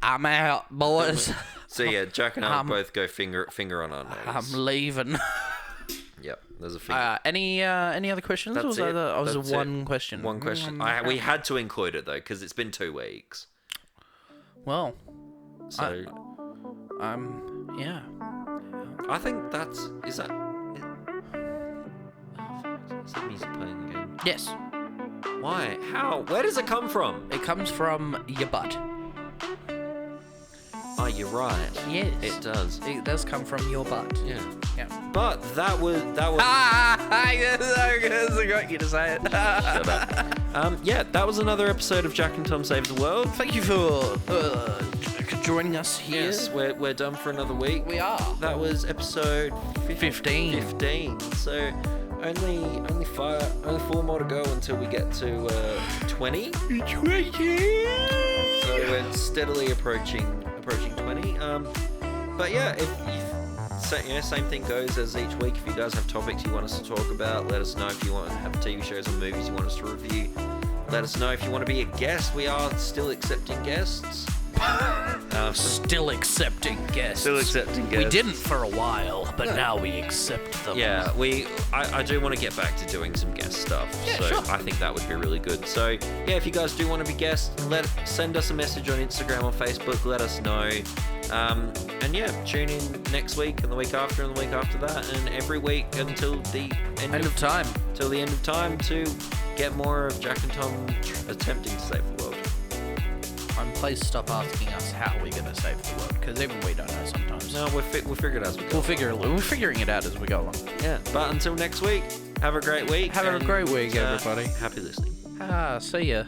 I'm out, boys. So yeah, Jack and I both go finger on our nose. I'm leaving. Yep, there's a finger. Any other questions? That's it. Was That's one question. One question. We had to include it though because it's been 2 weeks. Well, so yeah. I think is that music playing again? Yes. Why? How? Where does it come from? It comes from your butt. Oh, you're right. Yes. It does. It does come from your butt. Yeah. Yeah. But that was. I got you to say it. Shut up. Yeah, that was another episode of Jack and Tom Save the World. Thank you for joining us here. Yes, we're done for another week. We are. That was episode 15. 15. So only 4 more to go until we get to 20. 20. So we're steadily approaching 20. But yeah, same thing goes as each week. If you guys have topics you want us to talk about, let us know. If you want to have TV shows or movies you want us to review, let us know. If you want to be a guest, we are still accepting guests. Still accepting guests. We didn't for a while, but now we accept them. Yeah, I do want to get back to doing some guest stuff. Yeah, so sure. I think that would be really good. So yeah, if you guys do want to be guests, send us a message on Instagram or Facebook. Let us know. And yeah, tune in next week and the week after and the week after that, and every week until the end of time. Till the end of time to get more of Jack and Tom attempting to save the world. Please stop asking us how we're going to save the world, because even we don't know sometimes. No, we'll figure it out as we go. We're figuring it out as we go along. Yeah, but until next week, have a great week. Have a great week, everybody. Happy listening. See ya.